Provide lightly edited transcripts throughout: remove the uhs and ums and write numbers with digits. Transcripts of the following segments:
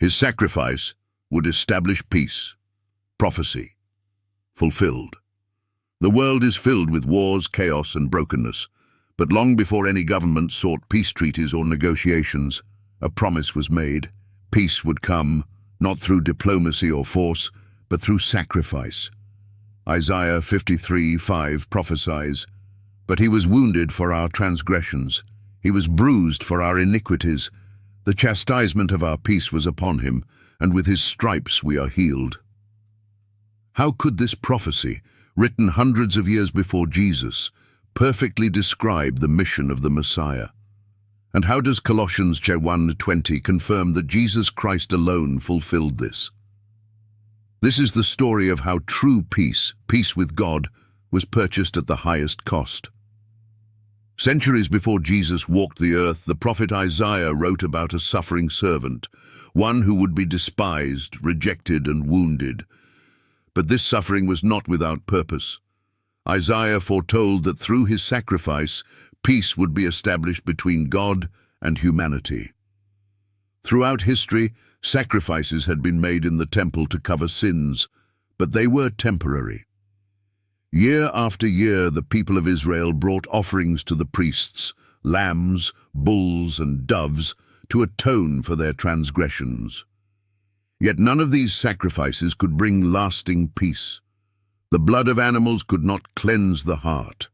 His sacrifice would establish peace. Prophecy. Fulfilled. The world is filled with wars, chaos, and brokenness, but long before any government sought peace treaties or negotiations, a promise was made. Peace would come, not through diplomacy or force, but through sacrifice. Isaiah 53:5 prophesies, "But he was wounded for our transgressions, he was bruised for our iniquities. The chastisement of our peace was upon him, and with his stripes we are healed." How could this prophecy, written hundreds of years before Jesus, perfectly describe the mission of the Messiah? And how does Colossians 1:20 confirm that Jesus Christ alone fulfilled this? This is the story of how true peace, peace with God, was purchased at the highest cost. Centuries before Jesus walked the earth, the prophet Isaiah wrote about a suffering servant, one who would be despised, rejected, and wounded. But this suffering was not without purpose. Isaiah foretold that through his sacrifice, peace would be established between God and humanity. Throughout history, sacrifices had been made in the temple to cover sins, but they were temporary. Year after year, the people of Israel brought offerings to the priests, lambs, bulls, and doves, to atone for their transgressions. Yet none of these sacrifices could bring lasting peace. The blood of animals could not cleanse the heart.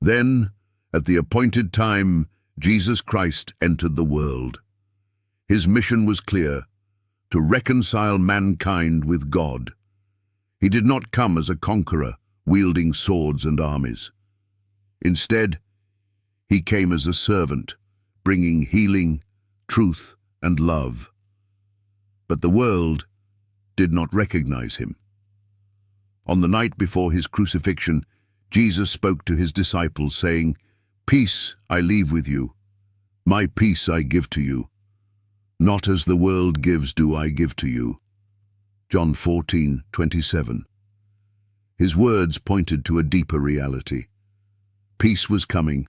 Then, at the appointed time, Jesus Christ entered the world. His mission was clear: to reconcile mankind with God. He did not come as a conqueror, wielding swords and armies. Instead, he came as a servant, bringing healing, truth, and love. But the world did not recognize him. On the night before his crucifixion, Jesus spoke to his disciples, saying, "Peace I leave with you. My peace I give to you. Not as the world gives do I give to you." John 14:27. His words pointed to a deeper reality. Peace was coming,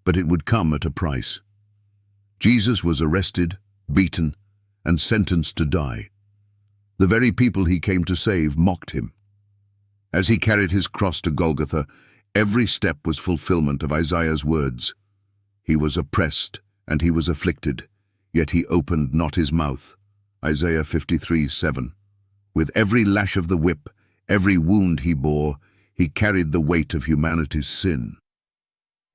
but it would come at a price. Jesus was arrested, beaten, and sentenced to die. The very people he came to save mocked him. As he carried his cross to Golgotha, every step was fulfillment of Isaiah's words. He was oppressed and he was afflicted, yet he opened not his mouth. Isaiah 53:7. With every lash of the whip, every wound he bore, he carried the weight of humanity's sin.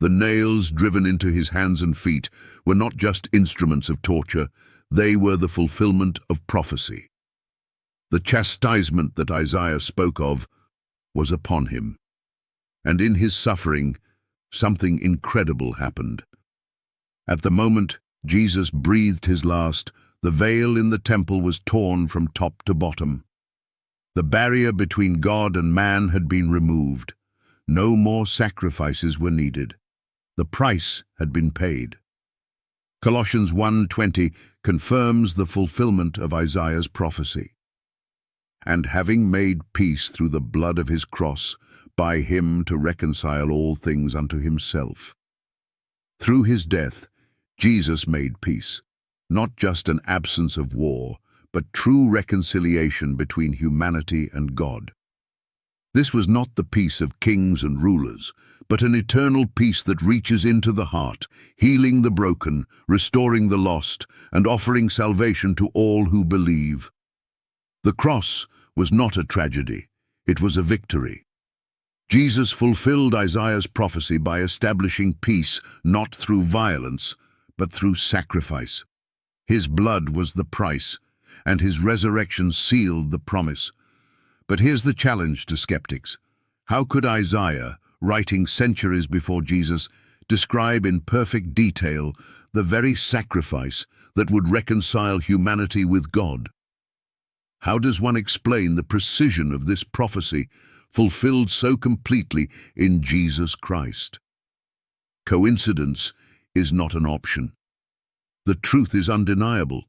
The nails driven into his hands and feet were not just instruments of torture, they were the fulfillment of prophecy. The chastisement that Isaiah spoke of was upon him. And in his suffering, something incredible happened. At the moment Jesus breathed his last, the veil in the temple was torn from top to bottom. The barrier between God and man had been removed. No more sacrifices were needed. The price had been paid. Colossians 1:20 confirms the fulfillment of Isaiah's prophecy. And having made peace through the blood of his cross, by him to reconcile all things unto himself. Through his death, Jesus made peace, not just an absence of war, but true reconciliation between humanity and God. This was not the peace of kings and rulers, but an eternal peace that reaches into the heart, healing the broken, restoring the lost, and offering salvation to all who believe. The cross was not a tragedy, it was a victory. Jesus fulfilled Isaiah's prophecy by establishing peace not through violence, but through sacrifice. His blood was the price, and his resurrection sealed the promise. But here's the challenge to skeptics. How could Isaiah, writing centuries before Jesus, describe in perfect detail the very sacrifice that would reconcile humanity with God? How does one explain the precision of this prophecy, fulfilled so completely in Jesus Christ? Coincidence is not an option. The truth is undeniable.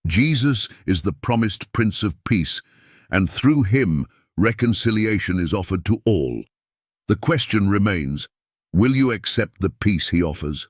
Jesus is the promised Prince of Peace, and through him, reconciliation is offered to all. The question remains, will you accept the peace he offers?